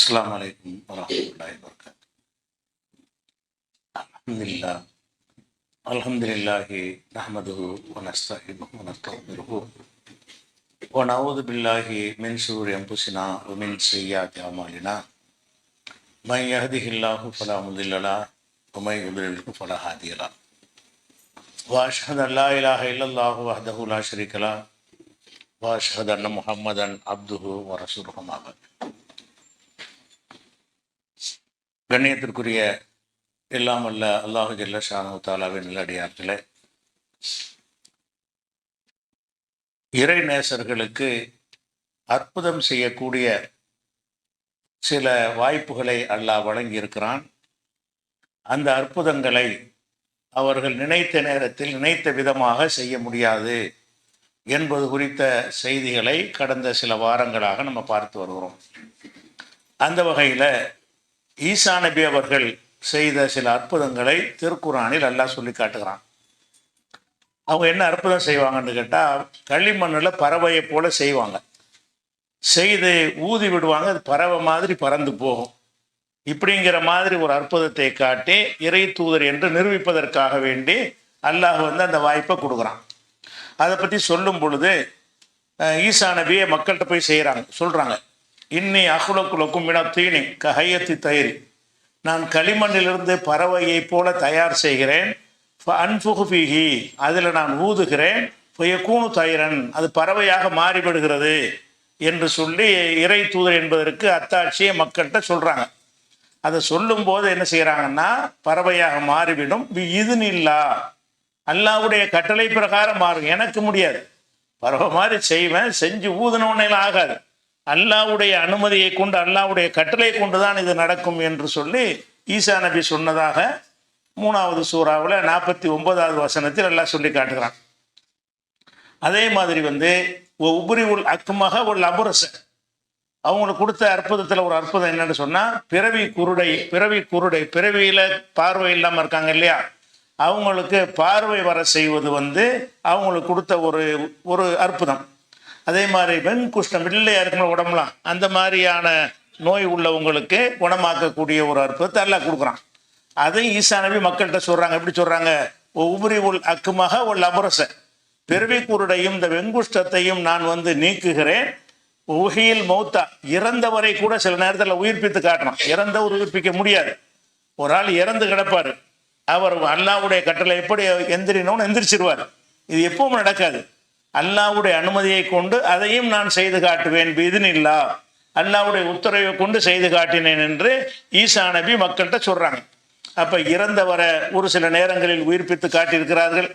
அஸ்ஸலாமு அலைக்கும் வரஹ்மத்துல்லாஹி வபரகாத்துஹு. அல்ஹம்துலில்லாஹ் அல்ஹம்துலில்லாஹி நஹ்மதுஹு வ நஸ்தஈனுஹு வ நஸ்தக்ஃபிருஹு வ நஊது பில்லாஹி மின் ஷுரூரி அன்ஃபுஸினா வ மின் ஸய்யிஆத்தி அஅமாலினா. மன் யஹ்திஹில்லாஹு ஃபலா முதில்ல லஹு வ மன் யுضللஹு ஃபலா ஹாதிய லஹு. வ அஷ்ஹது அல்லா இலாஹ இல்லல்லாஹு வஹ்தஹு லா ஷரீக லஹு வ அஷ்ஹது அன்ன முஹம்மதன் அப்துஹு வ ரசூலுஹு அம்மா பஅத். கண்ணியத்திற்குரிய எல்லாம் அல்ல அல்லாஹு ஜல்ல ஷானஹு தஆலாவின் நல்லடியார்களே, இறை நேசர்களுக்கு அற்புதம் செய்யக்கூடிய சில வாய்ப்புகளை அல்லாஹ் வழங்கியிருக்கிறான். அந்த அற்புதங்களை அவர்கள் நினைத்த நேரத்தில் நினைத்த விதமாக செய்ய முடியாது என்பது குறித்த செய்திகளை கடந்த சில வாரங்களாக நம்ம பார்த்து வருகிறோம். அந்த வகையில் ஈசா நபி அவர்கள் செய்த சில அற்புதங்களை திருக்குர்ஆனில் அல்லாஹ் சொல்லி காட்டுகிறான். அவங்க என்ன அற்புதம் செய்வாங்கன்னு கேட்டால், களிமண்ணில் பறவையை போல செய்வாங்க. செய்து ஊதி விடுவாங்க, அது பறவை மாதிரி பறந்து போகும். இப்படிங்கிற மாதிரி ஒரு அற்புதத்தை காட்டி இறை தூதர் என்று நிரூபிப்பதற்காக வேண்டி அல்லாஹ் அந்த வாய்ப்பை கொடுக்குறான். அதை பற்றி சொல்லும் பொழுது ஈசா நபியை மக்கள்கிட்ட போய் சொல்கிறாங்க, இன்னி அஹ்லுக்கும் மின தீனி கஹையத்தி தயிரி, நான் களிமண்ணிலிருந்து பறவையை போல தயார் செய்கிறேன். அன்ஃபுகு ஃபீஹி, அதில் நான் ஊதுகிறேன். ஃபயகூனு தயிரன், அது பறவையாக மாறிவிடுகிறது என்று சொல்லி இறை தூதர் என்பதற்கு அத்தாட்சியை மக்கள்கிட்ட சொல்கிறாங்க. அதை சொல்லும்போது என்ன செய்கிறாங்கன்னா, பறவையாக மாறிவிடும். இதுனில்லா, அல்லாஹ்வுடைய கட்டளை பிரகாரம் மாறும். எனக்கு முடியாது, பறவை மாதிரி செய்வேன், செஞ்சு ஊதுனவனையெல்லாம் ஆகாது. அல்லாஹ்வுடைய அனுமதியை கொண்டு, அல்லாஹ்வுடைய கட்டளை கொண்டு தான் இது நடக்கும் என்று சொல்லி ஈசா நபி சொன்னதாக 3வது சூறாவில் 49வது வசனத்தில் அல்லாஹ் சொல்லி காட்டுகிறான். அதே மாதிரி உபரி உல் அக்குமக உள் அபுரச, அவங்களுக்கு கொடுத்த அற்புதத்தில் ஒரு அற்புதம் என்னன்னு சொன்னால், பிறவியில் பார்வை இல்லாமல் இருக்காங்க இல்லையா, அவங்களுக்கு பார்வை வர செய்வது அவங்களுக்கு கொடுத்த ஒரு அற்புதம். அதே மாதிரி வெண்குஷ்டம், வெள்ளையா இருக்கணும் உடம்புலாம், அந்த மாதிரியான நோய் உள்ளவங்களுக்கு குணமாக்கக்கூடிய ஒரு அற்புதத்தை எல்லாம் கொடுக்குறான். அதையும் ஈசா நபி மக்கள்கிட்ட சொல்கிறாங்க. எப்படி சொல்கிறாங்க? உபரி உல் அக்குமக உள் அபுரச, பிறவிக்குருடையும் இந்த வெண்குஷ்டத்தையும் நான் நீக்குகிறேன். உஹியில் மௌத்தா, இறந்தவரை கூட சில நேரத்தில் உயிர்ப்பித்து காட்டணும். இறந்தவர் உயிர்ப்பிக்க முடியாது. ஒரு ஆள் இறந்து கிடப்பார், அவர் அல்லாஹ்வுடைய கட்டளை எப்படி எந்திரினோன்னு எந்திரிச்சிருவார். இது எப்பவும் நடக்காது. அல்லாஹ்வுடைய அனுமதியை கொண்டு அதையும் நான் செய்து காட்டுவேன். பிஇذنில்லா, அல்லாஹ்வுடைய உத்தரவை கொண்டு செய்து காட்டினேன் என்று ஈசா நபி மக்கள்கிட்ட சொல்றாங்க. அப்ப இறந்தவரை ஒரு சில நேரங்களில் உயிர்ப்பித்து காட்டியிருக்கிறார்கள்.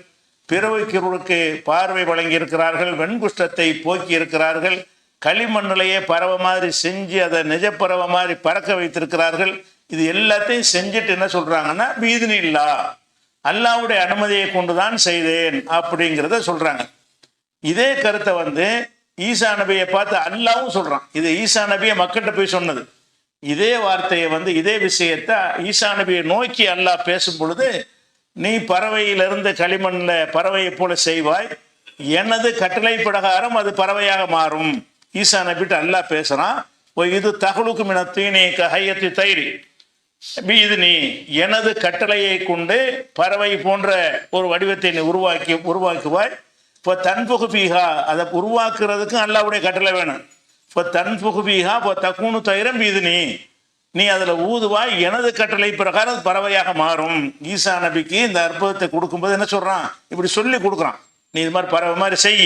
பிறவிக்குருளுக்கு பார்வை வழங்கி இருக்கிறார்கள். வெண்குஷ்டத்தை போக்கி இருக்கிறார்கள். களிமண்ணிலேயே பறவை மாதிரி செஞ்சு அதை நிஜப்பறவை மாதிரி பறக்க வைத்திருக்கிறார்கள். இது எல்லாத்தையும் செஞ்சுட்டு என்ன சொல்றாங்கன்னா, பிஇذنில்லா, அல்லாஹ்வுடைய அனுமதியை கொண்டுதான் செய்தேன் அப்படிங்கிறத சொல்றாங்க. இதே கருத்தை ஈசா நபியை பார்த்து அல்லாவும் சொல்றான். இது ஈசா நபியை மக்கள்கிட்ட போய் சொன்னது. இதே வார்த்தையை இதே விஷயத்தை ஈசா நபியை நோக்கி அல்லாஹ் பேசும் பொழுது, நீ பறவையிலிருந்து களிமண்ணில் பறவையை போல செய்வாய், எனது கட்டளை பிரகாரம் அது பறவையாக மாறும். ஈசா நபிட்டு அல்லாஹ் பேசுறான். இது தகுலுக்கு மின தீனி கஹையத்தி தைரி பிஇذنி, எனது கட்டளையை கொண்டு பறவை போன்ற ஒரு வடிவத்தை நீ உருவாக்குவாய். இப்போ தன்புகு பீஹா, அதை உருவாக்குறதுக்கும் அல்லாஹ்வுடைய கட்டளை வேணும். இப்போ தன்புகு பீஹா இப்போ தக்கூனு தயிரம் பிஇذنி, நீ அதில் ஊதுவாய், எனது கட்டளை பிரகாரம் பறவையாக மாறும். ஈசா நபிக்கு இந்த அற்புதத்தை கொடுக்கும்போது என்ன சொல்கிறான்? இப்படி சொல்லி கொடுக்குறான். நீ இது மாதிரி பறவை மாதிரி செய்,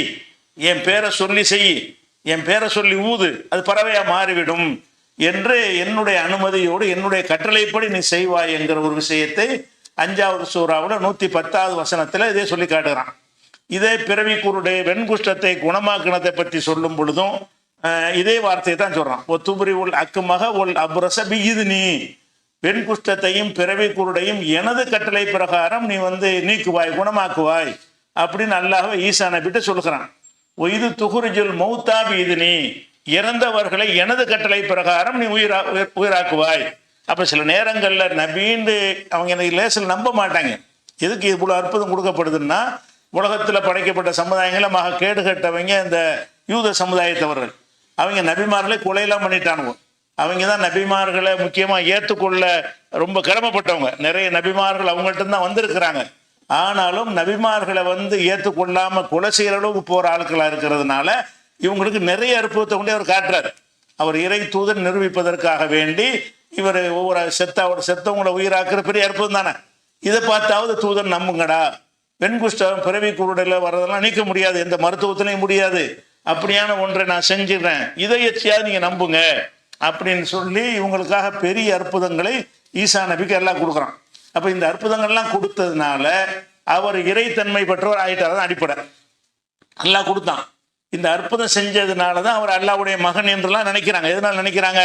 என் பேரை சொல்லி செய், என் பேரை சொல்லி ஊது, அது பறவையாக மாறிவிடும் என்று என்னுடைய அனுமதியோடு என்னுடைய கட்டளைப்படி நீ செய்வாய் என்கிற ஒரு விஷயத்தை 5வது சூறாவில் 110வது வசனத்தில் இதே சொல்லி காட்டுகிறான். இதே பிறவி குருடைய வெண்குஷ்டத்தை குணமாக்கினதை பற்றி சொல்லும் பொழுதும் இதே வார்த்தையை தான் சொல்றான். ஒத்துபுரி உள் அக்குமக உள் அபுரச பிஇذنி, வெண்குஷ்டத்தையும் பிறவி குருடையும் எனது கட்டளை பிரகாரம் நீ நீக்குவாய், குணமாக்குவாய் அப்படின்னு அல்லாஹ் ஈசா நபிட்ட சொல்லுகிறான். இது துகுரிஜுல் மௌத்தா பிஇذنி, இறந்தவர்களை எனது கட்டளை பிரகாரம் நீ உயிராக்குவாய். அப்ப சில நேரங்களில் நபீண்டு அவங்க லேசில் நம்ப மாட்டாங்க. எதுக்கு இவ்வளவு அற்புதம் கொடுக்கப்படுதுன்னா, உலகத்தில் படைக்கப்பட்ட சமுதாயங்களை கேடு கட்டவங்க இந்த யூத சமுதாயத்தவர்கள், அவங்க நபிமார்களை கொலையெல்லாம் பண்ணிட்டானுங்க. அவங்க தான் நபிமார்களை முக்கியமாக ஏற்றுக்கொள்ள ரொம்ப கடமைப்பட்டவங்க. நிறைய நபிமார்கள் அவங்கள்ட்ட தான் வந்திருக்கிறாங்க. ஆனாலும் நபிமார்களை ஏற்றுக்கொள்ளாமல் கொலை செய்கிற அளவுக்கு போகிற ஆட்களாக இருக்கிறதுனால இவங்களுக்கு நிறைய அற்புதத்தை கொண்டே அவர் காட்டுறாரு. அவர் இறை தூதர் நிரூபிப்பதற்காக வேண்டி இவர் ஒவ்வொரு செத்தவங்களை உயிராக்குற பெரிய அற்புதம் தானே. இதை பார்த்தாவது தூதர் நம்புங்கடா, வெண்குஷ்டம் பிறவி குருடையில் வர்றதெல்லாம் நீக்க முடியாது, எந்த மருத்துவத்திலையும் முடியாது, அப்படியான ஒன்றை நான் செஞ்சிடறேன், இதை எச்சியாவது நீங்கள் நம்புங்க அப்படின்னு சொல்லி இவங்களுக்காக பெரிய அற்புதங்களை ஈசா நபிக்கு எல்லாம் கொடுக்குறான். அப்போ இந்த அற்புதங்கள்லாம் கொடுத்ததுனால அவர் இறைத்தன்மை பெற்றவர் ஆகிட்டார். தான் அடிப்படை. அல்லாஹ் கொடுத்தான். இந்த அற்புதம் செஞ்சதுனால தான் அவர் அல்லாஹ்வுடைய மகன் என்றெல்லாம் நினைக்கிறாங்க. எதனால் நினைக்கிறாங்க?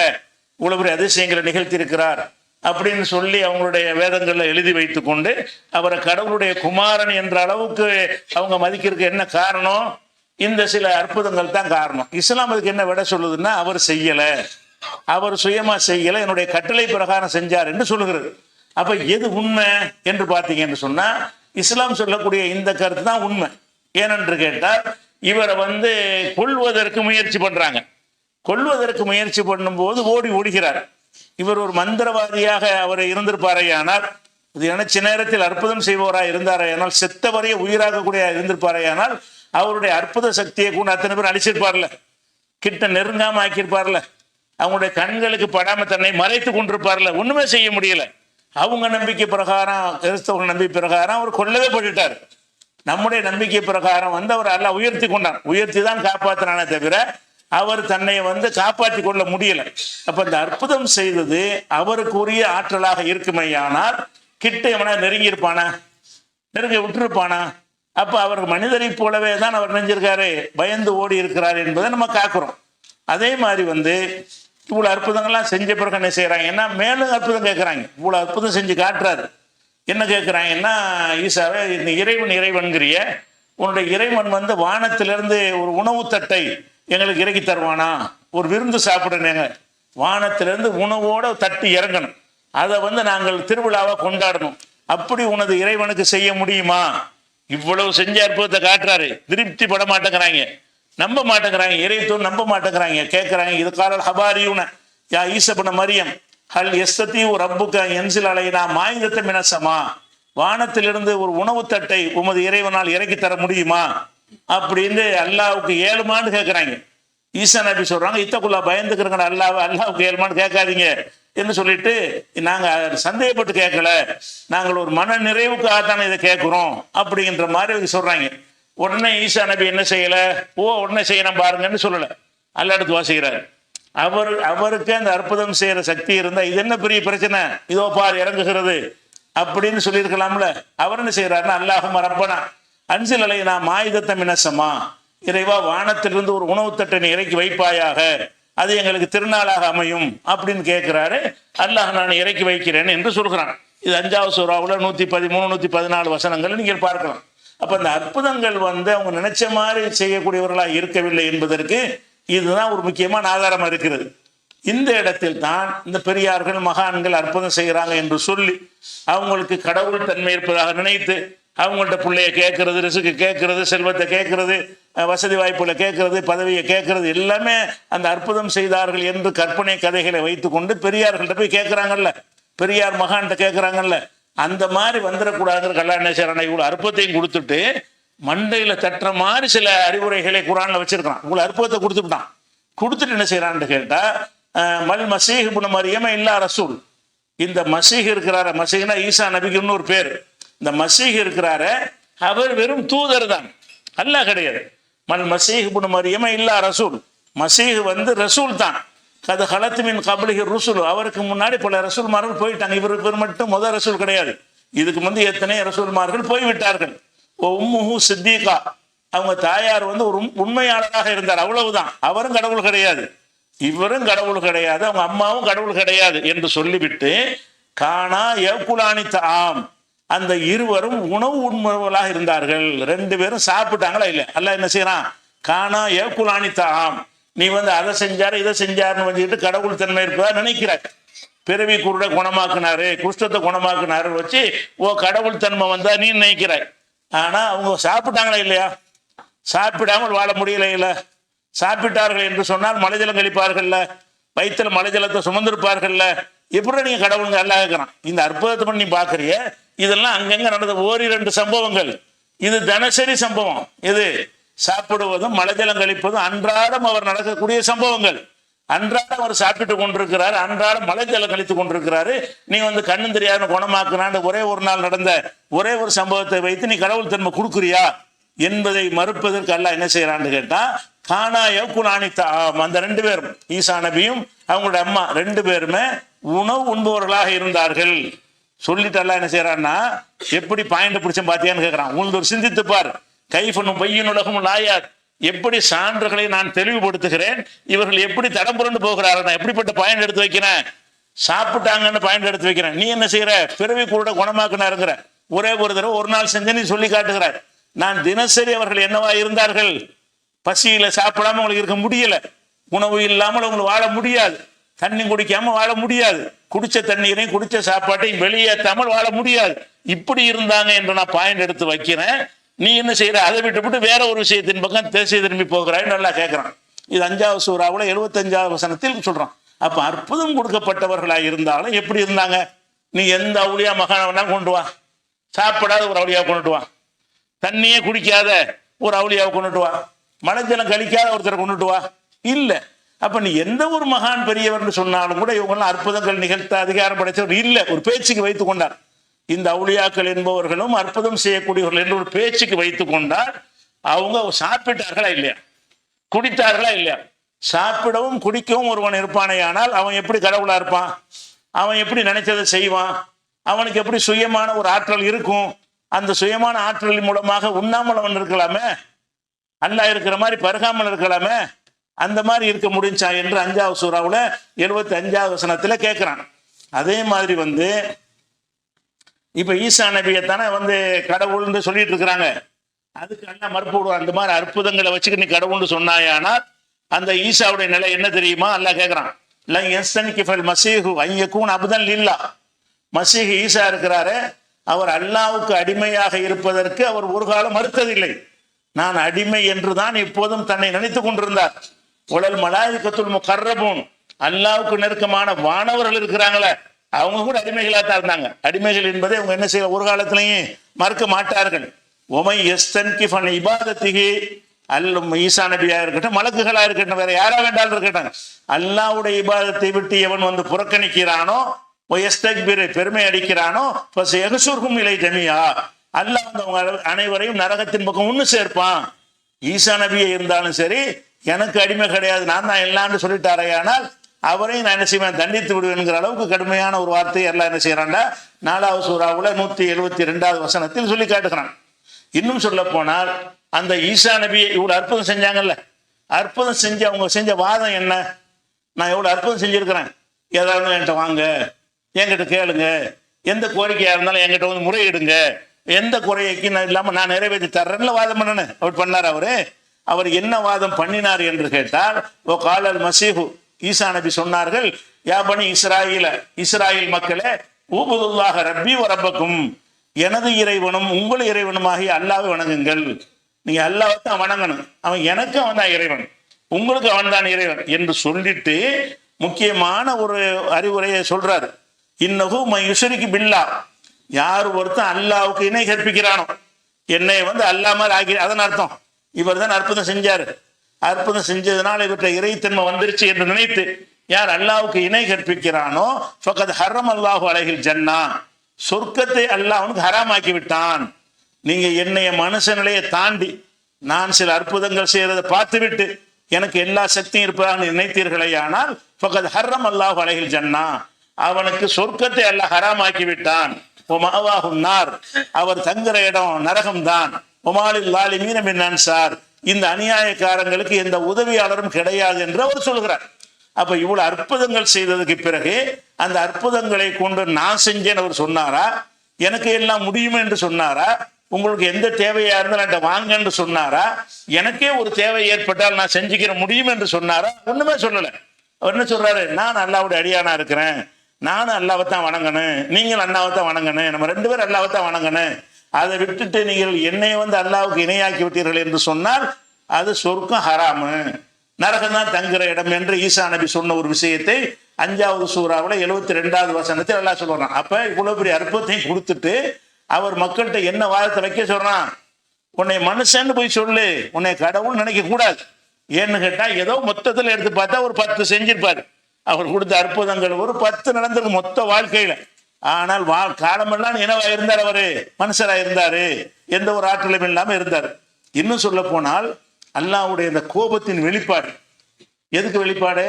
இவ்வளவு பெரிய அதிசயங்களை நிகழ்த்தியிருக்கிறார் அப்படின்னு சொல்லி அவங்களுடைய வேதங்களில் எழுதி வைத்து கொண்டு அவரை கடவுளுடைய குமாரன் என்ற அளவுக்கு அவங்க மதிக்கிறதுக்கு என்ன காரணம்? இந்த சில அற்புதங்கள் தான் காரணம். இஸ்லாம் அதுக்கு என்ன விட சொல்லுதுன்னா, அவர் செய்யலை, அவர் சுயமா செய்யலை, என்னுடைய கட்டளை பிரகாரம் செஞ்சார் என்று சொல்லுகிறது. அப்ப எது உண்மை என்று பார்த்தீங்கன்னு சொன்னா, இஸ்லாம் சொல்லக்கூடிய இந்த கருத்து தான் உண்மை. ஏனென்று கேட்டால், இவரை கொல்வதற்கு முயற்சி பண்றாங்க. கொல்வதற்கு முயற்சி பண்ணும்போது ஓடுகிறார். இவர் ஒரு மந்திரவாதியாக அவர் இருந்திருப்பாரையானால், இது நினைச்ச நேரத்தில் அற்புதம் செய்பவராக இருந்தாரையானால், செத்தவரையே உயிராகக்கூடிய இருந்திருப்பாரையானால், அவருடைய அற்புத சக்தியை கூட அத்தனை பேர் அழிச்சிருப்பார்ல, கிட்ட நெருங்காம ஆக்கியிருப்பார்ல, அவங்களுடைய கண்களுக்கு படாம தன்னை மறைத்து கொண்டிருப்பார்ல, ஒண்ணுமே செய்ய முடியல. அவங்க நம்பிக்கை பிரகாரம், கிறிஸ்தவர்கள் நம்பிக்கை பிரகாரம் அவர் கொல்லவே பட்டுட்டார். நம்முடைய நம்பிக்கை பிரகாரம் அவர் அல்லாஹ் உயர்த்தி கொண்டான், உயர்த்தி தான் காப்பாற்றினானே தவிர அவர் தன்னை காப்பாற்றி கொள்ள முடியல. அப்ப இந்த அற்புதம் செய்தது அவருக்குரிய ஆற்றலாக இருக்குமையானால் கிட்ட எவனா நெருங்கி இருப்பானா, நெருங்க விட்டுருப்பானா? அப்ப அவர் மனிதரை போலவே தான் அவர் நினைஞ்சிருக்காரு, பயந்து ஓடி இருக்கிறார் என்பதை நம்ம காக்குறோம். அதே மாதிரி இவ்வளவு அற்புதங்கள்லாம் செஞ்ச பிறகு என்ன செய்யறாங்கன்னா, மேலும் அற்புதம் கேட்கறாங்க. இவ்வளவு அற்புதம் செஞ்சு காட்டுறாரு. என்ன கேட்குறாங்கன்னா, ஈசாவே, இந்த இறைவன்கிறிய உன்னுடைய இறைவன் வானத்திலிருந்து ஒரு உணவு தட்டை எங்களுக்கு இறக்கி தருவானா? ஒரு விருந்து சாப்பிடணுங்க, வானத்திலிருந்து உணவோட தட்டி இறங்கணும், அதை நாங்கள் திருவிழாவை கொண்டாடணும், அப்படி உனது இறைவனுக்கு செய்ய முடியுமா? இவ்வளவு செஞ்ச அற்புதத்தை காட்டுறாரு. திருப்தி பட மாட்டேங்கிறாங்க, நம்ப மாட்டேங்கிறாங்க, இறைத்தூர் நம்ப மாட்டேங்கிறாங்க. கேட்குறாங்க, இது காலல் ஹபாரியூன யா ஈசபுன மரியம் ஹல் எஸ்தத்தி ஒரு ரப்புக்க என்சில் அலைனா மாயுதத்தை மினசமா, வானத்திலிருந்து ஒரு உணவு தட்டை உமது இறைவனால் இறக்கி தர முடியுமா அப்படின்னு அல்லாவுக்கு 7 மாண்டு கேட்குறாங்க. ஈசா நபி சொல்றாங்க, இத்தக்குள்ளா பயந்துக்கிறங்க, அல்லாவுக்கு 7 மாண்டு கேட்காதீங்க என்று சொல்லிட்டு, நாங்கள் சந்தேகப்பட்டு கேட்கல, நாங்கள் ஒரு மன நிறைவுக்காகத்தானே இதை கேட்குறோம் அப்படிங்கிற மாதிரி சொல்றாங்க. உடனே ஈசா நபி என்ன செய்யல, உடனே செய்யணும் பாருங்கன்னு சொல்லலை, அல்லாஹ் துஆ செய்கிறார். அவருக்கு அந்த அற்புதம் செய்யற சக்தி இருந்தா இது என்ன பெரிய பிரச்சனை, இதோ பார் இறங்குகிறது அப்படின்னு சொல்லியிருக்கலாம்ல. அவர் என்ன செய்யறாருன்னா, அல்லாஹும்ம ரப்பனா அன்சில் அலைனா மாயுதத்தை மினசமா, இறைவா வானத்திலிருந்து ஒரு உணவு தட்டை இறக்கி வைப்பாயாக, அது எங்களுக்கு திருநாளாக அமையும் அப்படின்னு கேட்கிறாரு. அல்லாஹ் நான் இறக்கி வைக்கிறேன் என்று சொல்கிறான். இது 5வது சூராவுல 113 114 வசனங்கள் நீங்கள் பார்க்கலாம். அப்ப அந்த அற்புதங்கள் அவங்க நினைச்ச மாதிரி செய்யக்கூடியவர்களாக இருக்கவில்லை என்பதற்கு இதுதான் ஒரு முக்கியமான ஆதாரமா இருக்கிறது. இந்த இடத்தில் தான் இந்த பெரியார்கள் மகான்கள் அற்புதம் செய்கிறாங்க என்று சொல்லி அவங்களுக்கு கடவுள் தன்மை இருப்பதாக நினைத்து அவங்கள்ட்ட பிள்ளைய கேட்கறது, ரிசுக்கு கேட்கறது, செல்வத்தை கேட்கறது, வசதி வாய்ப்புகளை கேட்கறது, பதவியை கேட்கறது, எல்லாமே அந்த அற்புதம் செய்தார்கள் என்று கற்பனை கதைகளை வைத்துக்கொண்டு பெரியார்கள்ட்ட போய் கேட்கிறாங்கல்ல, பெரியார் மகான்கிட்ட கேட்கறாங்கல்ல, அந்த மாதிரி வந்துடக்கூடாதுங்கிற கல்யாண நேசரான இவ்வளவு அற்புதத்தையும் கொடுத்துட்டு மண்டையில தட்டுற மாதிரி சில அறிவுரைகளை குரான்ல வச்சிருக்கான். இவ்வளவு அற்புதத்தை கொடுத்துட்டான். கொடுத்துட்டு என்ன செய்யறான்னு கேட்டா, மல் மசீஹ் இப்னு மரியம் இல்லா ரசூல், இந்த மசீஹ் இருக்கிறார, மசீஹ்னா ஈசா நபிக்கு இன்னொரு பேர், இந்த மசீஹ் இருக்கிறார அவர் வெறும் தூதர் தான், அல்லாஹ் கிடையாது. மல் மசீஹ் இப்னு மரியம் இல்லா ரசூல், மசீஹ் ரசூல் தான். கது ஹலத்துமின் கபலிஹி ருசுல், அவருக்கு முன்னாடி பல ரசூல்மார்கள் போயிட்டாங்க, இவருக்கு மட்டும் முதல் ரசூல் கிடையாது, இதுக்கு எத்தனை ரசூல்மார்கள் போய்விட்டார்கள். உம்முஹு சித்திகா, அவங்க தாயார் ஒரு உண்மையாளராக இருந்தார், அவ்வளவுதான். அவரும் கடவுள் கிடையாது, இவரும் கடவுள் கிடையாது, அவங்க அம்மாவும் கடவுள் கிடையாது என்று சொல்லிவிட்டு, கானா யகுலானி தாம், அந்த இருவரும் உணவு உண்பவர்களாக இருந்தார்கள். 2 பேரும் சாப்பிட்டாங்களா இல்லை, அல்லாஹ் என்ன செய்யறான், கானா யகுலானி தாம், நீ அதை செஞ்சாரு இதை செஞ்சாருன்னு கடவுள் தன்மை இருப்பதா நினைக்கிறார். பிறவி குருட குணமாக்குனாரு, குஷ்டத்தை குணமாக்குனாரு வச்சு கடவுள் தன்மை வந்தா நீ நினைக்கிறாய். ஆனா அவங்க சாப்பிட்டாங்களா இல்லையா, சாப்பிடாமல் வாழ முடியல இல்ல, சாப்பிட்டார்கள் என்று சொன்னால் மலைஜலம் கழிப்பார்கள்ல, வயிற்றுல மலை ஜலத்தை சுமந்திருப்பார்கள்ல, எப்படி நீங்க கடவுளுங்க எல்லாம் கேட்கிறான். இந்த அற்புதத்தை பண்ணி பாக்குறிய, இதெல்லாம் அங்கங்க நடந்த ஓரிரண்டு சம்பவங்கள். இது தினசரி சம்பவம். இது சாப்பிடுவதும் மலை ஜலம் கழிப்பதும் அன்றாடம் அவர் நடக்கக்கூடிய சம்பவங்கள். அன்றாடம் அவர் சாப்பிட்டு கொண்டிருக்கிறார், அன்றாடம் மலை ஜலம் கழித்து கொண்டிருக்கிறாரு. நீ வந்து கண்ணும் தெரியாத குணமாக்குனான்னு ஒரே ஒரு நாள் நடந்த ஒரே ஒரு சம்பவத்தை வைத்து நீ கடவுள் தன்மை கொடுக்குறியா என்பதை மறுப்பதற்கு அல்லாஹ் என்ன செய்யறான்னு கேட்டா, கானா யகுலானி அந்த ரெண்டு பேரும், ஈசா நபியும் அவங்களுடைய அம்மா ரெண்டு பேருமே உணவு உண்பவர்களாக இருந்தார்கள் சொல்லிட்டு அல்லாஹ் என்ன செய்யறான்னா, எப்படி பாயிண்ட் பிடிச்ச பாத்தியான்னு கேட்கிறான். உங்களுக்கு ஒரு சிந்தித்து பார். கைஃபனும் பையன் உலகம் லாயார், எப்படி சான்றுகளை நான் தெளிவுபடுத்துகிறேன், இவர்கள் எப்படி தடம் புரண்டு போகிறார்கள், நான் எப்படிப்பட்ட பாயிண்ட் எடுத்து வைக்கிறேன். சாப்பிட்டாங்கன்னு பாயிண்ட் எடுத்து வைக்கிறேன். நீ என்ன செய்யற, பிறவி கூட குணமாக்குனா இருக்கிற, ஒரே ஒரு தடவை ஒரு நாள் செஞ்சு நீ சொல்லி காட்டுகிறார். நான் தினசரி அவர்கள் என்னவா இருந்தார்கள், பசியில சாப்பிடாம உங்களுக்கு இருக்க முடியல, உணவு இல்லாமல் உங்களுக்கு வாழ முடியாது, தண்ணி குடிக்காம வாழ முடியாது, குடிச்ச தண்ணீரையும் குடிச்ச சாப்பாட்டையும் வெளியேற்றாமல் வாழ முடியாது, இப்படி இருந்தாங்க என்று நான் பாயிண்ட் எடுத்து வைக்கிறேன். நீ என்ன செய்யற, அதை விட்டு வேற ஒரு விஷயத்தின் பக்கம் தேசிய திரும்பி போகிறாய் நல்லா கேட்கிறான். இது 5வது சூறாவுல 75வது வசனத்தில் சொல்றான். அப்ப அற்புதம் கொடுக்கப்பட்டவர்களாக இருந்தாலும் எப்படி இருந்தாங்க, நீ எந்த அவுளியா மகான கொண்டு வா, சாப்பிடாத ஒரு அவுளியா கொண்டுட்டு வா, தண்ணியே குடிக்காத ஒரு அவுளியாவை கொண்டுட்டு வா, மலை ஜலம் கழிக்காத ஒருத்தரை கொண்டுட்டு வா, இல்ல. அப்ப நீ எந்த ஒரு மகான் பெரியவர்னு சொன்னாலும் கூட இவங்கெல்லாம் அற்புதங்கள் நிகழ்த்த அதிகாரம் படைத்தவர் இல்ல, ஒரு பேச்சுக்கு வைத்துக் கொண்டார். இந்த அவுளியாக்கள் என்பவர்களும் அற்புதம் செய்யக்கூடியவர்கள் என்று ஒரு பேச்சுக்கு வைத்துக் கொண்டால் அவங்க சாப்பிட்டார்களா இல்லையா, குடித்தார்களா இல்லையா. சாப்பிடவும் குடிக்கவும் ஒருவன் இருப்பானே, ஆனால் அவன் எப்படி கடவுளா இருப்பான், அவன் எப்படி நினைச்சதை செய்வான், அவனுக்கு எப்படி சுயமான ஒரு ஆற்றல் இருக்கும். அந்த சுயமான ஆற்றலின் மூலமாக உண்ணாமல் அவன் இருக்கலாமே, அல்லாஹ் இருக்கிற மாதிரி பருகாமல் இருக்கலாமே, அந்த மாதிரி இருக்க முடிஞ்சா என்று 5வது சூறாவுல 75வது வசனத்துல கேட்கிறான். அதே மாதிரி வந்து இப்ப ஈசா நபியத்தானே வந்து கடவுள்னு சொல்லிட்டு இருக்கிறாங்க. அதுக்கு அல்லாஹ் மறுப்பு விடுவான். அந்த மாதிரி அற்புதங்களை வச்சுக்கிட்டு நீ கடவுள்னு சொன்னாயானால் அந்த ஈசாவுடைய நிலை என்ன தெரியுமா, அல்லாஹ் கேட்கிறான். மசீஹ் ஈசா இருக்கிறாரு, அவர் அல்லாஹ்வுக்கு அடிமையாக இருப்பதற்கு அவர் ஒரு காலம் மறுத்ததில்லை. நான் அடிமை என்றுதான் எப்போதும் தன்னை நினைத்துக் கொண்டிருந்தார். உலல் மலாயிகத்துல் முகர்ரபூன், அல்லாஹ்வுக்கு நெருக்கமான வானவர்கள் இருக்கிறாங்களே, அவங்க கூட அடிமைகளாக தான் இருந்தாங்க. அடிமைகள் என்பதை அவங்க என்ன செய்ய ஒரு காலத்திலையும் மறுக்க மாட்டார்கள். ஒமை எஸ்தன்கிஃபன் இபாதத்திகி அல்லும் ஈசா நபியா இருக்கட்டும், மலக்குகளா இருக்கட்டும், வேற யாரா வேண்டாலும் இருக்கட்டும், அல்லாஹ்வுடைய இபாதத்தை விட்டு எவன் வந்து புறக்கணிக்கிறானோ, பெருமை அடிக்கிறானோ, இலை ஜமியா, அல்லாஹ் வந்து அவங்க அனைவரையும் நரகத்தின் பக்கம் ஒண்ணு சேர்ப்பான். ஈசா நபியை இருந்தாலும் சரி, எனக்கு அடிமை கிடையாது, நான் தான் எல்லான்னு சொல்லிட்டாரையானால் அவரையும் நான் என்ன செய்வேன், தண்டித்து விடுவேன்கிற அளவுக்கு கடுமையான ஒரு வார்த்தையை எல்லாம் என்ன செய்யறான்டா 4வது சூறாவுல 172வது வசனத்தில் சொல்லி காட்டுகிறான். இன்னும் சொல்ல போனால் அந்த ஈசா நபியை இவ்வளவு அற்புதம் செஞ்சாங்கல்ல, அற்புதம் செஞ்சு அவங்க செஞ்ச வாதம் என்ன, நான் எவ்வளவு அற்புதம் செஞ்சிருக்கிறேன், ஏதாவது என்கிட்ட வாங்க, என்கிட்ட கேளுங்க, எந்த கோரிக்கையா இருந்தாலும் என்கிட்ட வந்து முறையிடுங்க, எந்த குறைக்கு நான் இல்லாம நான் நிறைவேற்றி தர்றேன்ல வாதம் பண்ணனு அவர் பண்ணார். அவர் என்ன வாதம் பண்ணினார் என்று கேட்டால், ஓ காலல் மசீஹு, ஈசா நபி சொன்னார்கள், யாபனி இஸ்ராயில, இஸ்ராயில் மக்களே, ஊபுதுல்லாஹ ரப்பி வரப்பக்கும், எனது இறைவனும் உங்கள் இறைவனுமாகிய அல்லாஹ்வை வணங்குங்கள். நீங்க அல்லாஹ்வை தான் வணங்கணும், அவன் எனக்கு அவன் தான் இறைவன், உங்களுக்கு அவன் தான் இறைவன் என்று சொல்லிட்டு முக்கியமான ஒரு அறிவுரையை சொல்றாரு. இன்னஹு யுஷ்ரிகு பில்லாஹ், யார் ஒருத்தன் அல்லாஹ்வுக்கு இணை கற்பிக்கிறானோ, என்னை வந்து அல்லாஹ் மாதிரி ஆகி, அதன் அர்த்தம் இவர் தான் அற்புதம் செஞ்சாரு, அற்புதம் செஞ்சதுனால இவற்றை இறைத்தன்மை வந்துருச்சு என்று நினைத்து யார் அல்லாஹ்வுக்கு இணை கற்பிக்கிறானோ, ஃபகத் ஹர்ரம் அல்லாஹு அலைஹில் ஜன்னா, சொர்க்கத்தை அல்லாஹ் அவனுக்கு ஹராமாக்கி விட்டான். நீங்க என்னைய மனுஷ நிலையை தாண்டி நான் சில அற்புதங்கள் செய்யறதை பார்த்துவிட்டு எனக்கு எல்லா சக்தியும் இருப்பதாக நினைத்தீர்களே, ஆனால் ஃபகத் ஹர்ரம் அல்லாஹு அலைஹில் ஜன்னா, அவனுக்கு சொர்க்கத்தை அல்லாஹ் ஹராமாக்கி விட்டான். அவர் தங்குற இடம் நரகம்தான். இந்த அநியாயக்காரங்களுக்கு எந்த உதவியாளரும் கிடையாது என்று அவர் சொல்கிறார். அப்ப இவ்வளவு அற்புதங்கள் செய்ததுக்கு பிறகு அந்த அற்புதங்களை கொண்டு நான் செஞ்சேன் அவர் சொன்னாரா, எனக்கு எல்லாம் முடியும் என்று சொன்னாரா, உங்களுக்கு எந்த தேவையா இருந்தாலும் என்கிட்ட வாங்க என்று சொன்னாரா, எனக்கே ஒரு தேவை ஏற்பட்டால் நான் செஞ்சுக்கிற முடியும் என்று சொன்னாரா, ஒண்ணுமே சொல்லல. அவர் என்ன சொல்றாரு, நான் அல்லாஹ்வுடைய அடியானா இருக்கிறேன், நானும் அல்லாஹ்வை தான் வணங்கணும், நீங்கள் அல்லாஹ்வை தான் வணங்கணும், நம்ம 2 பேரும் அல்லாஹ்வை தான் வணங்கணும், அதை விட்டுட்டு நீங்கள் என்னை வந்து அல்லாஹ்வுக்கு இணையாக்கி விட்டீர்கள் என்று சொன்னால் அது சொர்க்கம் ஹராமு, நரகம் தான் தங்குற இடம் என்று ஈசா நபி சொன்ன ஒரு விஷயத்தை 5வது சூறாவில் 72வது வசனத்தில் எல்லாம் சொல்றான். அப்ப இவ்வளவு பெரிய அற்புதத்தையும் கொடுத்துட்டு அவர் மக்கள்கிட்ட என்ன வாதத்தை வைக்க சொல்றான்? உன்னை மனுஷன்னு போய் சொல்லு, உன்னை கடவுள் நினைக்க கூடாது. ஏன்னு கேட்டா ஏதோ மொத்தத்தில் எடுத்து பார்த்தா ஒரு 10 செஞ்சிருப்பாரு. அவர் கொடுத்த அற்புதங்கள் ஒரு 10 நடந்திருக்கு மொத்த வாழ்க்கையில. ஆனால் காலமெல்லாம் என்னவா இருந்தார்? அவரு மனுஷரா இருந்தாரு, எந்த ஒரு ஆற்றலும் இல்லாம இருந்தார். இன்னும் சொல்ல போனால் அல்லாஹ்வுடைய இந்த கோபத்தின் வெளிப்பாடு. எதுக்கு வெளிப்பாடு?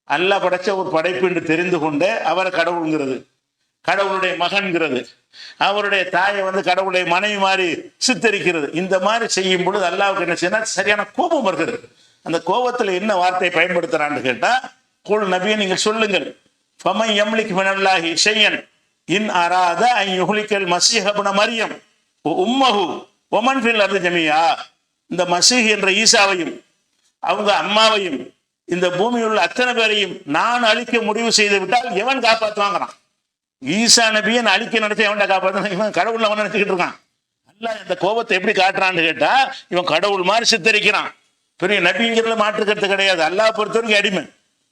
அல்லாஹ் படைச்ச ஒரு படைப்பு என்று தெரிந்து கொண்டு அவரை கடவுளுங்கிறது, கடவுளுடைய மகன்கிறது, அவருடைய தாயை கடவுளுடைய மனைவி மாதிரி சித்தரிக்கிறது. இந்த மாதிரி செய்யும் பொழுது அல்லாஹ்வுக்கு என்ன செய்யணும்? சரியான கோபம் வருகிறது. அந்த கோபத்துல என்ன வார்த்தையை பயன்படுத்துறான்னு கேட்டா, குல் நபியை நீங்கள் சொல்லுங்கள், ஃபமன் யம்லிக் மினல்லாஹி ஷையன் இன் அராத அன் யுஹ்லிகல் மஸீஹ இப்ன மரியம் உம்மஹு வமன் ஃபில் அர்தி ஜமீஆ. இந்த மசீஹ் என்ற ஈசாவையும் அவங்க அம்மாவையும் இந்த பூமியில் உள்ள அத்தனை பேரையும் நான் அழிக்க முடிவு செய்து விட்டால் எவன் காப்பாற்றுவாங்கிறான்? ஈசா நபியை அழிக்க நினைச்ச எவன்டா காப்பாற்ற? இவன் கடவுள் அவன் நினைச்சுக்கிட்டு இருக்கான். அல்லாஹ் இந்த கோபத்தை எப்படி காட்டுறான்னு கேட்டா, இவன் கடவுள் மாதிரி சித்தரிக்கிறான். பெரிய நபிங்கிறதுல மாற்றுக்கிறது கிடையாது. அல்லாஹ் பொறுத்த வரைக்கும் அடிமை,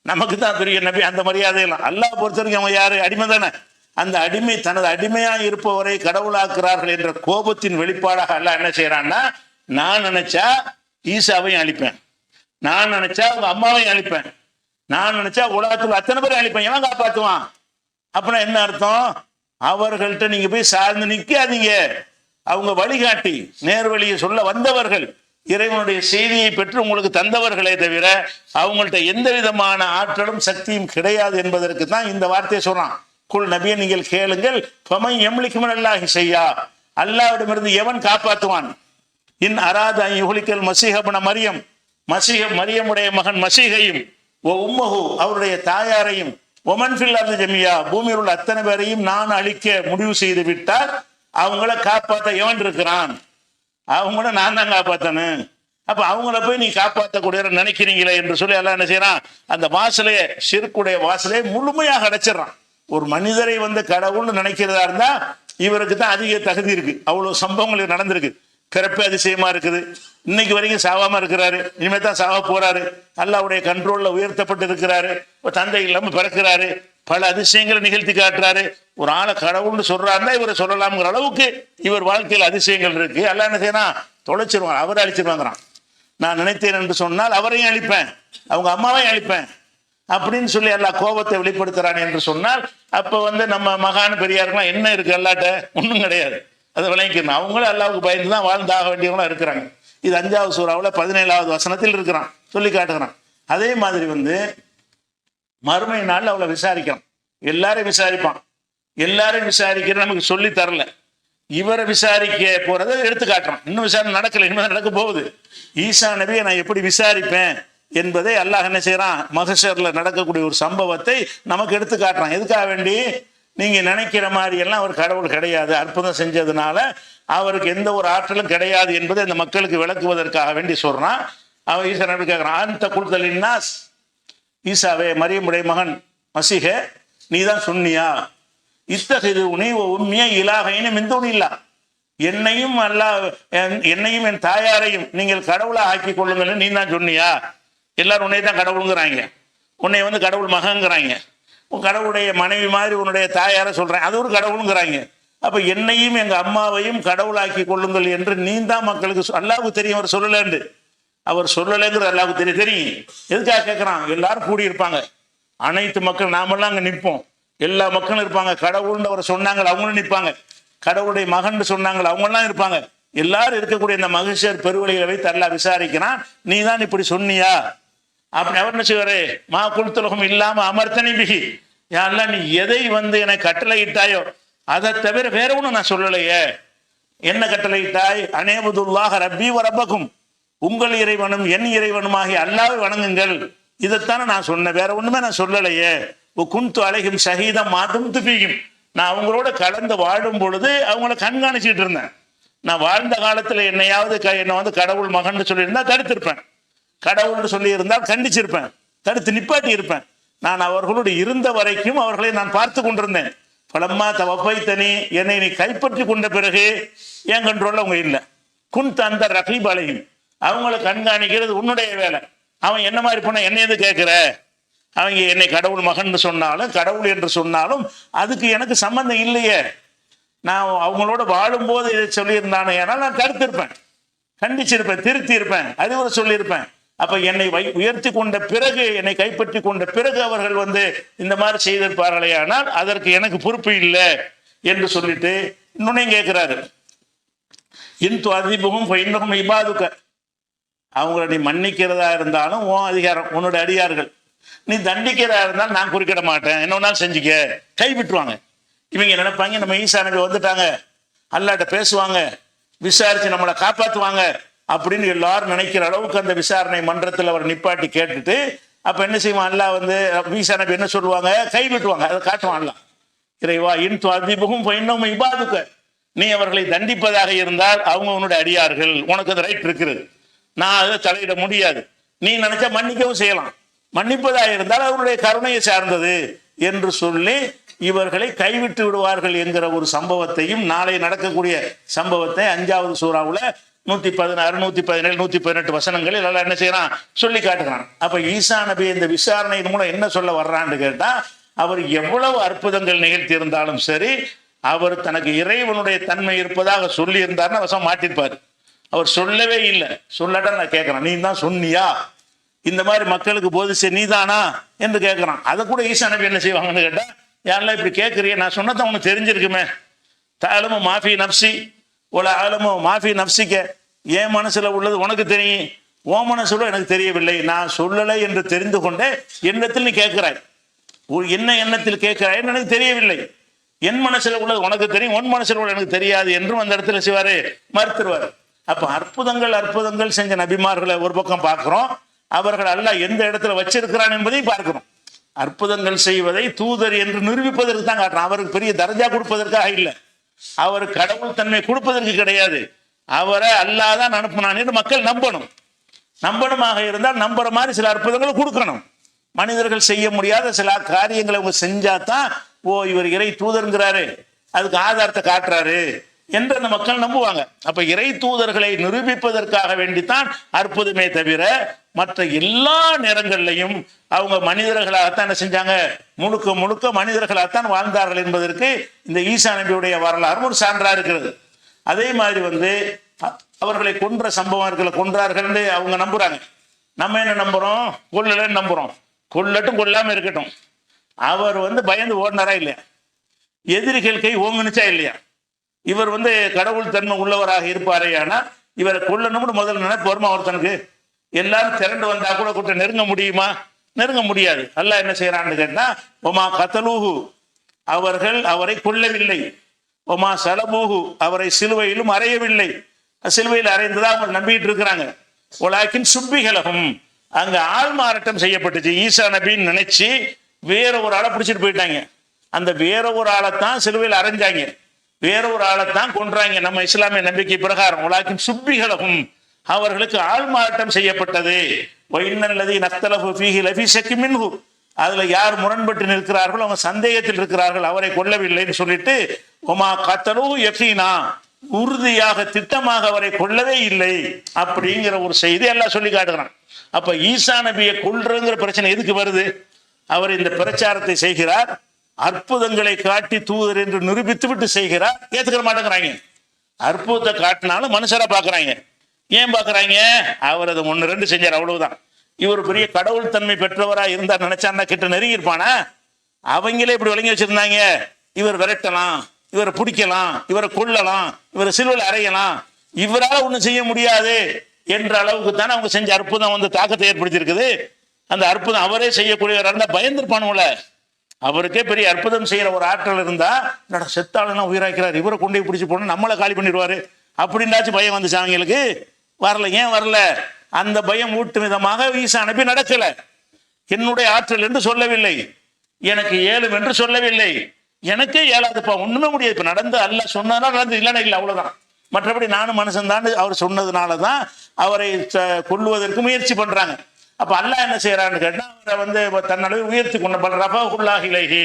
நமக்கு தான் பெரிய நபி அந்த மரியாதையெல்லாம். அல்லாஹ் பொறுத்த வரைக்கும் அவன் யாரு? அடிமை தானே. அந்த அடிமை தனது அடிமையா இருப்பவரை கடவுளாக்குறார்கள் என்ற கோபத்தின் வெளிப்பாடாக அல்லாஹ் என்ன செய்யறான்னா, நான் நினைச்சா ஈசாவையும் அழிப்பேன், நான் நினைச்சா உங்க அம்மாவையும் அழிப்பேன், நான் நினைச்சா உலகத்துல அத்தனை பேரும் அழிப்பேன், எவன் காப்பாத்துவான்? அப்படின்னா என்ன அர்த்தம்? அவர்கள்ட்ட நீங்க போய் சார்ந்து நிக்காதீங்க. அவங்க வழிகாட்டி நேர் வழியை சொல்ல வந்தவர்கள், இறைவனுடைய செய்தியை பெற்று உங்களுக்கு தந்தவர்களே தவிர அவங்கள்ட்ட எந்த விதமான ஆற்றலும் சக்தியும் கிடையாது என்பதற்கு தான் இந்த வார்த்தையை சொல்றான். குல் நபியை நீங்கள் கேளுங்கள், ஃபமன் யம்லிக் மினல்லாஹி ஷையா, அல்லாஹ்விடமிருந்து எவன் காப்பாற்றுவான்? இன் அராத அன் யுஹ்லிகல் மஸீஹ இப்ன மரியம், மரியமுடைய மகன் மசீகையும், உம்மஹு அவருடைய தாயாரையும், ஒமன் ஃபில் அர்தி ஜமீஆ பூமியில் உள்ள அத்தனை பேரையும் நான் அழிக்க முடிவு செய்து விட்டால் அவங்கள காப்பாற்ற எவன் இருக்கிறான்? அவங்கள நான் தான் காப்பாற்றணும். அப்ப அவங்கள போய் நீ காப்பாற்றக்கூடிய நினைக்கிறீங்களே என்று சொல்லி எல்லாம் என்ன செய்யறான்? அந்த வாசலையே, ஷிர்க்குடைய வாசலையே முழுமையாக அடைச்சிடறான். ஒரு மனிதரை கடவுள்னு நினைக்கிறதா இருந்தா இவருக்கு தான் அதிக தகுதி இருக்கு. அவ்வளவு சம்பவங்கள் நடந்திருக்கு. பிறப்பு அதிசயமா இருக்குது, இன்னைக்கு வரைக்கும் சாவாம இருக்கிறாரு, இனிமே தான் சாவ போறாரு, அல்லாஹ்வுடைய கண்ட்ரோல்ல உயர்த்தப்பட்டு இருக்கிறாரு, தந்தை இல்லாம பிறக்கிறாரு, பல அதிசயங்களை நிகழ்த்தி காட்டுறாரு. ஒரு ஆளை கடவுள்னு சொல்றாருன்னா இவரை சொல்லலாம்ங்கிற அளவுக்கு இவர் வாழ்க்கையில் அதிசயங்கள் இருக்கு. அல்லாஹ் என்ன செய்யறான்? தொலைச்சிருவான், அவரை அழிச்சிருவாங்கிறான். நான் நினைத்தேன் என்று சொன்னால் அவரையும் அழிப்பேன், அவங்க அம்மாவையும் அழிப்பேன் அப்படின்னு சொல்லி அல்லாஹ் கோபத்தை வெளிப்படுத்துறான் என்று சொன்னால், அப்ப நம்ம மகான் பெரியாருக்கெல்லாம் என்ன இருக்கு? அல்லாட்ட ஒன்றும் கிடையாது. அதை விளங்கிக்கணும். அவங்களும் அல்லாஹ்வுக்கு பயந்து தான் வாழ்ந்தாக வேண்டியவங்களும் இருக்கிறாங்க. இது 5வது சூறாவில் 17வது வசனத்தில் இருக்கிறான், சொல்லி காட்டுகிறான். அதே மாதிரி மறுமை நாள் அவளை விசாரிக்கிறான். எல்லாரையும் விசாரிப்பான். எல்லாரையும் விசாரிக்கிற நமக்கு சொல்லி தரல, இவரை விசாரிக்க போறதை எடுத்து காட்டுறான். இன்னும் விசாரணை நடக்கல, இனிமேல் நடக்க போகுது. ஈசா நபியை நான் எப்படி விசாரிப்பேன் என்பதை அல்லாஹ் என்ன செய்யறான்? மஹ்ஷர்ல நடக்கக்கூடிய ஒரு சம்பவத்தை நமக்கு எடுத்து காட்டுறான். எதுக்காக வேண்டி? நீங்க நினைக்கிற மாதிரி எல்லாம் அவர் கடவுள் கிடையாது, அற்புதம் செஞ்சதுனால அவருக்கு எந்த ஒரு ஆற்றலும் கிடையாது என்பதை அந்த மக்களுக்கு விளக்குவதற்காக வேண்டி சொல்றான். அவன் ஈசா நபி கேட்கிறான், அந்த குல்தலின்னாஸ், ஈசாவே மரியமுடைய மகன் மசீஹே நீ தான் சொன்னியா? இத்தகைது உனி உண்மையா இலாகைன்னு மிந்தோனி இல்லா, என்னையும் என்னையும் என் தாயாரையும் நீங்கள் கடவுளா ஆக்கி கொள்ளுங்கள் நீ தான் சொன்னியா? எல்லாரும் உன்னை தான் கடவுளுங்கிறாங்க, உன்னை கடவுள் மகங்கிறாங்க, உன் கடவுளுடைய மனைவி மாதிரி உன்னுடைய தாயார சொல்றேன், அது ஒரு கடவுளுங்கிறாங்க. அப்ப என்னையும் எங்க அம்மாவையும் கடவுளாக்கி கொள்ளுங்கள் என்று நீ தான் மக்களுக்கு அல்லாஹ்வுக்கு தெரியும். அவர் சொல்லலன்னு, அவர் சொல்லலைங்கிறது அல்லாஹ்வுக்கு தெரியும். எதுக்காக கேட்கிறான்? எல்லாரும் கூடி இருப்பாங்க, அனைத்து மக்கள் நாமெல்லாம் அங்க நிற்போம், எல்லா மக்களும் இருப்பாங்க. கடவுள்னு அவர் சொன்னாங்க, அவங்களும் நிற்பாங்க. கடவுளுடைய மகன் சொன்னாங்க, அவங்கெல்லாம் இருப்பாங்க. எல்லாரும் இருக்கக்கூடிய இந்த மகிழ்ச்சியர் பெருவழிகளை வைத்து அல்லாஹ் விசாரிக்கிறான். நீ தான் இப்படி சொன்னியா? அப்படி அவர் என்ன செய்வாரு? மா குல்துலகம் இல்லாம அமர்த்தனி பிகி, யாரெல்லாம் நீ எதை என்னை கட்டளை இட்டாயோ அதை தவிர வேற ஒன்றும் நான் சொல்லலையே. என்ன கட்டளை இட்டாய்? அனேபுதுல்லாஹ ரப்பி வ ரப்பக்கும், உங்கள் இறைவனும் என் இறைவனுமாகிய அல்லாஹ்வை வணங்குங்கள், இதைத்தானே நான் சொன்னேன், வேற ஒண்ணுமே நான் சொல்லலையே. குன்து அலைஹிம் ஷஹீதம் மாதும் துஃபீஹிம், நான் அவங்களோட கலந்து வாழும் பொழுது அவங்கள கண்காணிச்சுட்டு இருந்தேன். நான் வாழ்ந்த காலத்துல என்னையாவது என்னை கடவுள் மகன் சொல்லியிருந்தா தடுத்திருப்பேன், கடவுள்னு சொல்லி இருந்தால் கண்டிச்சிருப்பேன், தடுத்து நிப்பாட்டி இருப்பேன். நான் அவர்களோடு இருந்த வரைக்கும் அவர்களை நான் பார்த்து கொண்டிருந்தேன். பலம்மா தவப்பை தனி, என்னை நீ கைப்பற்றி கொண்ட பிறகு என் கண்ட்ரோல்ல அவங்க இல்லை. குன் தந்த ரகீப் அலைஹிம், அவங்களை கண்காணிக்கிறது உன்னுடைய வேலை, அவன் என்ன மாதிரி பண்ண என்ன எது கேட்குற, அவங்க என்னை கடவுள் மகன் சொன்னாலும் கடவுள் என்று சொன்னாலும் அதுக்கு எனக்கு சம்பந்தம் இல்லையே. நான் அவங்களோட வாழும்போது இதை சொல்லியிருந்தானே, ஏன்னா நான் தடுத்திருப்பேன், கண்டிச்சிருப்பேன், திருத்தி இருப்பேன், அறிவுரை சொல்லியிருப்பேன். அப்ப என்னை உயர்த்தி கொண்ட பிறகு, என்னை கைப்பற்றி கொண்ட பிறகு அவர்கள் இந்த மாதிரி செய்திருப்பார்களே, ஆனால் அதற்கு எனக்கு பொறுப்பு இல்லை என்று சொல்லிட்டு இன்னொன்னையும் கேட்கிறாரு. இன்து அதிபகம் இன்னும் இபாதுக்க, அவங்கள நீ மன்னிக்கிறதா இருந்தாலும் உன் அதிகாரம், உன்னோட அடியார்கள். நீ தண்டிக்கிறதா இருந்தாலும் நான் குறுக்கிட மாட்டேன், என்ன வேணாலும் செஞ்சுக்க. கைவிட்டுருவாங்க. இவங்க நினைப்பாங்க நம்ம ஈசா நபி வந்துட்டாங்க, அல்லாட்ட பேசுவாங்க, விசாரிச்சு நம்மளை காப்பாற்றுவாங்க அப்படின்னு எல்லாரும் நினைக்கிற அளவுக்கு அந்த விசாரணை மன்றத்தில் அவர் நிப்பாட்டி கேட்டுட்டு அப்ப என்ன செய்வான் அல்லாஹ் ஈசா நபி என்ன சொல்லுவாங்க, கைவிட்டுவாங்க. அதை காட்டுவான் அல்லாஹ், இறைவா இன்து அதிபகம் இன்னும் இபாதுக்க, நீ அவர்களை தண்டிப்பதாக இருந்தால் அவங்க உன்னுடைய அடியார்கள், உனக்கு அந்த ரைட் இருக்குது, நான் அதை தலையிட முடியாது. நீ நினைச்சா மன்னிக்கவும் செய்யலாம், மன்னிப்பதாக இருந்தால் அவருடைய கருணையை சார்ந்தது என்று சொல்லி இவர்களை கைவிட்டு விடுவார்கள் என்கிற ஒரு சம்பவத்தையும், நாளை நடக்கக்கூடிய சம்பவத்தை 5வது சூறாவுல 116, 117, 118 வசனங்களில் எல்லாம் என்ன செய்யறான் சொல்லி காட்டுகிறான். அப்ப ஈசா நபி இந்த விசாரணையின் மூலம் என்ன சொல்ல வர்றான்னு கேட்டா, அவர் எவ்வளவு அற்புதங்கள் நிகழ்த்தி இருந்தாலும் சரி, அவர் தனக்கு இறைவனுடைய தன்மை இருப்பதாக சொல்லி இருந்தாருன்னா வசம் மாட்டிருப்பாரு. அவர் சொல்லவே இல்லை. சொல்லாட்டா நான் கேட்கிறேன், நீ தான் சொன்னியா, இந்த மாதிரி மக்களுக்கு போதிச்ச நீதானா என்று கேட்கிறான். அதை கூட ஈசா நபி என்ன செய்வாங்கன்னு கேட்டா, யாரெல்லாம் இப்படி கேட்குறிய, நான் சொன்னதான் உனக்கு தெரிஞ்சிருக்குமே, தாலமு மாஃபி நப்சி உல ஆலமோ மாஃபி நப்சிக்க, என் மனசுல உள்ளது உனக்கு தெரியும், உன் மனசுல எனக்கு தெரியவில்லை, நான் சொல்லலை என்று தெரிந்து கொண்டே எண்ணத்தில் நீ கேட்கிறாய், என்ன எண்ணத்தில் கேட்கிறாய் எனக்கு தெரியவில்லை, என் மனசுல உள்ளது உனக்கு தெரியும், உன் மனசுல உள்ள எனக்கு தெரியாது என்றும் அந்த இடத்துல செய்வாரு, மறுத்துருவார். அப்ப அற்புதங்கள் செஞ்ச நபிமார்களை ஒரு பக்கம் பார்க்கிறோம், அவர்கள் அல்லாஹ் எந்த இடத்துல வச்சிருக்கிறான் என்பதையும் பார்க்கிறோம். அற்புதங்கள் செய்வதை தூதர் என்று நிரூபிப்பதற்கு தான் காட்டுறான், அவருக்கு பெரிய தர்ஜா கொடுப்பதற்காக இல்லை, அவர் கடவுள் தன்மை கொடுப்பதற்கு கிடையாது, அவரை அல்லாஹ் தான் அனுப்பினான் என்று மக்கள் நம்பணுமாக இருந்தால் நம்புற மாதிரி சில அற்புதங்களை கொடுக்கணும். மனிதர்கள் செய்ய முடியாத சில காரியங்களை அவங்க செஞ்சாதான் ஓ இவர் இறை தூதருங்கிறாரு, அதுக்கு ஆதாரத்தை காட்டுறாரு என்று அந்த மக்கள் நம்புவாங்க. அப்ப இறை தூதர்களை நிரூபிப்பதற்காக வேண்டித்தான் அற்புதமே தவிர மற்ற எல்லா நேரங்கள்லையும் அவங்க மனிதர்களாகத்தான் என்ன செஞ்சாங்க, முழுக்க மனிதர்களாகத்தான் வாழ்ந்தார்கள் என்பதற்கு இந்த ஈசா நபியுடைய வரலாறு ஒரு சான்றா இருக்கிறது. அதே மாதிரி அவர்களை கொன்ற சம்பவங்களை கொன்றார்கள் அவங்க நம்புறாங்க. நம்ம என்ன நம்புறோம், கொல்லலன்னு நம்புறோம். கொல்லட்டும் கொல்லாம இருக்கட்டும், அவர் பயந்து ஓடினாரா இல்லையா, எதிரிகள் கை ஓங்குனுச்சா இல்லையா, இவர் கடவுள் தன்மை உள்ளவராக இருப்பாரே, ஆனா இவரை கொல்லணும்னு முதல்ல நினைப்பு வருமா ஒருத்தனுக்கு? எல்லாரும் திரண்டு வந்தா கூட கூட்ட நெருங்க முடியுமா? நெருங்க முடியாது. அல்லாஹ் என்ன செய்யறான்னு கேட்டா, ஒமா கத்தலூஹு, அவர்கள் அவரை கொல்லவில்லை, ஒமா சலபூஹு, அவரை சிலுவையிலும் அறையவில்லை, சிலுவையில் அறைந்ததா அவங்க நம்பிட்டு இருக்கிறாங்க. ஒலாக்கின் சுப்பிகலகும், அங்க ஆள் மாறாட்டம் செய்யப்பட்டுச்சு. ஈசா நபின்னு நினைச்சு வேற ஒரு ஆளை பிடிச்சிட்டு போயிட்டாங்க. அந்த வேற ஒரு ஆளைத்தான் சிலுவையில் அரைஞ்சாங்க, வேற ஒரு ஆளைத்தான் கொன்றாங்க. நம்ம இஸ்லாமிய நம்பிக்கை பிரகாரம் ஒலாக்கின் சுப்பிகலகும், அவர்களுக்கு ஆள் மாறாட்டம் செய்யப்பட்டது. அதுல யார் முரண்பட்டு நிற்கிறார்களோ அவங்க சந்தேகத்தில் இருக்கிறார்கள், அவரை கொல்லவில்லைன்னு சொல்லிட்டு ஒமா கத்தலு யகீனா, உறுதியாக திட்டமாக அவரை கொல்லவே இல்லை அப்படிங்கிற ஒரு செய்தி எல்லாம் சொல்லி காட்டுகிறான். அப்ப ஈசா நபியை கொல்றங்கிற பிரச்சனை எதுக்கு வருது? அவர் இந்த பிரச்சாரத்தை செய்கிறார், அற்புதங்களை காட்டி தூதர் என்று நிரூபித்து விட்டு செய்கிறார், ஏத்துக்கிற மாட்டேங்கிறாங்க. அற்புதத்தை காட்டினாலும் மனுஷரா பாக்குறாங்க. ஏன் பாக்குறாங்க? அவர் அதை 1-2 செஞ்சார், அவ்வளவுதான். இவர் பெரிய கடவுள் தன்மை பெற்றவரா இருந்தார் நினைச்சான்னா கிட்ட நெருங்கி இருப்பானா? அவங்களே இப்படி விளங்கி வச்சிருந்தாங்க, இவர் விரட்டலாம், இவரை பிடிக்கலாம், இவரை கொல்லலாம், இவரை சிலுவையில் அறையலாம், இவரால் ஒன்றும் செய்ய முடியாது என்ற அளவுக்கு தானே அவங்க செஞ்ச அற்புதம் தாக்கத்தை ஏற்படுத்தி இருக்குது. அந்த அற்புதம் அவரே செய்யக்கூடியவராக இருந்தா பயந்துருப்பானுல. அவருக்கே பெரிய அற்புதம் செய்யற ஒரு ஆற்றல் இருந்தா, செத்தாளுன்னா உயிராக்கிறார், இவரை கொண்டு பிடிச்சி போனா நம்மளை காலி பண்ணிடுவாரு அப்படின்னாச்சும் பயம் வந்துச்சு அவங்களுக்கு. வரல. ஏன் வரல? அந்த பயம் ஊட்டும் விதமாக ஈசா நபி நடக்கல. என்னுடைய ஆற்றல் என்று சொல்லவில்லை, எனக்கு ஏழும் என்று சொல்லவில்லை, எனக்கே ஏழாதுப்பா, ஒண்ணுமே முடியாது. இப்ப நடந்து அல்ல சொன்னதுனால நடந்து, இல்லைன்னா இல்லை, அவ்வளவுதான். மற்றபடி நானும் மனுஷன் தான் அவர் சொன்னதுனாலதான் அவரை கொல்லுவதற்கு முயற்சி பண்றாங்க. அப்ப அல்லாஹ் என்ன செய்யறான்னு கேட்டா, அவரை தன்னளவில் உயர்த்தி கொண்ட ரஃபஹுல்லாஹி,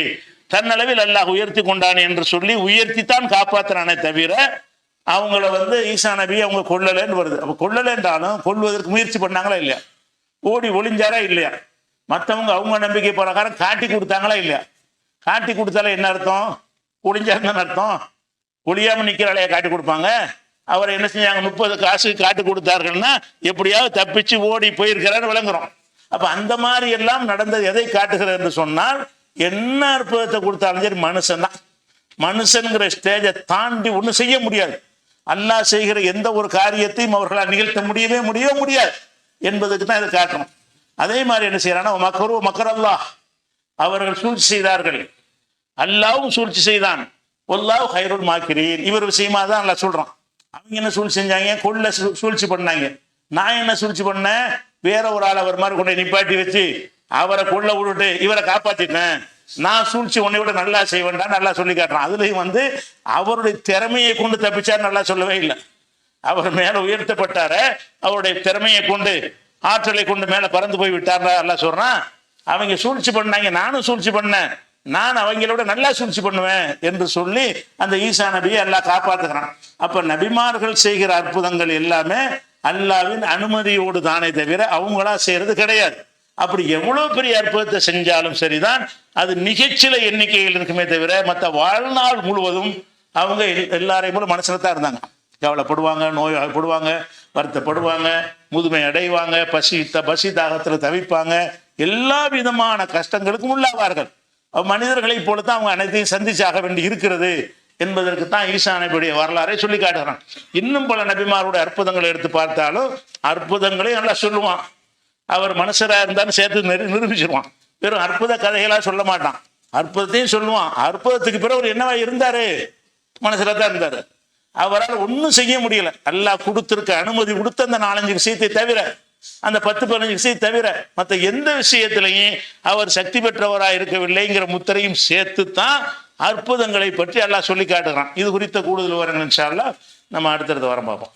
தன்னளவில் அல்லாஹ் உயர்த்தி கொண்டான் என்று சொல்லி உயர்த்தித்தான் காப்பாத்துறானே தவிர அவங்கள ஈசா நபி அவங்க கொல்லலைன்னு வருது. அப்ப கொல்லலை என்றாலும் கொல்வதற்கு முயற்சி பண்ணாங்களா இல்லையா? ஓடி ஒளிஞ்சாரா இல்லையா? மற்றவங்க அவங்க நம்பிக்கை பிரகாரம் காட்டி கொடுத்தாங்களா இல்லையா? காட்டி கொடுத்தாலும் என்ன அர்த்தம்? ஒளிஞ்சாருன்னு அர்த்தம். ஒளியாம நிற்கிறாளையா காட்டி கொடுப்பாங்க? அவரை என்ன செஞ்சாங்க? 30 காசு காட்டி கொடுத்தார்கள்னா எப்படியாவது தப்பிச்சு ஓடி போயிருக்கிறான்னு விளங்குறோம். அப்ப அந்த மாதிரி எல்லாம் நடந்தது எதை காட்டுகிறது என்று சொன்னால், என்ன அற்புதத்தை கொடுத்தாலும் சரி மனுஷன் தான். மனுஷன்கிற ஸ்டேஜை தாண்டி ஒன்றும் செய்ய முடியாது. அல்லாஹ் செய்கிற எந்த ஒரு காரியத்தையும் அவர்களால் நிகழ்த்த முடியவே முடியாது என்பதுக்கு தான் இதை காட்டணும். அதே மாதிரி என்ன செய்யறாங்கன்னா, மக்கரு மக்கரல்லாஹ், அவர்கள் சூழ்ச்சி செய்தார்கள், அல்லாவும் சூழ்ச்சி செய்தான். வல்லாஹு கைருல் மாக்கிரீன், இவர் விஷயமா தான் அல்லாஹ் சொல்றான். அவங்க என்ன சூழ்ச்சி செஞ்சாங்க? கொள்ள சூழ்ச்சி பண்ணாங்க. நான் என்ன சூழ்ச்சி பண்ணேன்? வேற ஒரு ஆள் அவர் மாதிரி கொண்டு நிப்பாட்டி வச்சு அவரை கொள்ள விட்டுட்டு இவரை காப்பாத்திட்டேன். நான் சூழ்ச்சி உன்னை விட நல்லா செய்வேன்டா நல்லா சொல்லி காட்டுறான். அதுலயும் அவருடைய திறமையை கொண்டு தப்பிச்சார் நல்லா சொல்லவே இல்லை. அவர் மேல உயர்த்தப்பட்டார, அவருடைய திறமையை கொண்டு ஆற்றலை கொண்டு மேல பறந்து போய் விட்டார் எல்லாம் சொல்றான். அவங்க சூழ்ச்சி பண்ணாங்க, நானும் சூழ்ச்சி பண்ணேன், நான் அவங்களோட நல்லா சூழ்ச்சி பண்ணுவேன் என்று சொல்லி அந்த ஈசா நபியை அல்லாஹ் காப்பாத்துக்கிறான். அப்ப நபிமார்கள் செய்கிற அற்புதங்கள் எல்லாமே அல்லாவின் அனுமதியோடு தானே தவிர அவங்களா செய்யறது கிடையாது. அப்படி எவ்வளவு பெரிய அற்புதத்தை செஞ்சாலும் சரிதான், அது நிகழ்ச்சியில எண்ணிக்கையில் இருக்குமே தவிர மற்ற வாழ்நாள் முழுவதும் அவங்க எல்லாரையும் போல மனசுல தான் இருந்தாங்க. கவலைப்படுவாங்க, நோய்வாய்ப்படுவாங்க, வருத்தப்படுவாங்க, முதுமை அடைவாங்க, பசி தாகத்தில் தவிப்பாங்க, எல்லா விதமான கஷ்டங்களுக்கும் உள்ளாவார்கள். மனிதர்களை போலத்தான் அவங்க அனைத்தையும் சந்திச்சாக வேண்டி இருக்கிறது என்பதற்கு தான் ஈசா நபியுடைய வரலாறை சொல்லி காட்டுறான். இன்னும் பல நபிமாருடைய அற்புதங்களை எடுத்து பார்த்தாலும் அற்புதங்களை நல்லா சொல்லுவான். அவர் மனுஷராக இருந்தாலும் சேர்த்து நிரூபிச்சிருவான். வெறும் அற்புத கதைகளாக சொல்ல மாட்டான், அற்புதத்தையும் சொல்லுவான். அற்புதத்துக்கு பிறகு அவர் என்னவா இருந்தாரு? மனுஷராக தான் இருந்தாரு. அவரால் ஒன்றும் செய்ய முடியல. அல்லாஹ் கொடுத்திருக்க அனுமதி கொடுத்த அந்த 4-5 விஷயத்தை தவிர, அந்த 10-15 விஷயத்தை தவிர மற்ற எந்த விஷயத்திலையும் அவர் சக்தி பெற்றவராக இருக்கவில்லைங்கிற முத்திரையும் சேர்த்து தான் அற்புதங்களை பற்றி அல்லாஹ் சொல்லி காட்டுகிறான். இது குறித்த கூடுதல் விவரங்கள் இன்ஷா அல்லாஹ் நம்ம அடுத்தடுத்து வர பார்ப்போம்.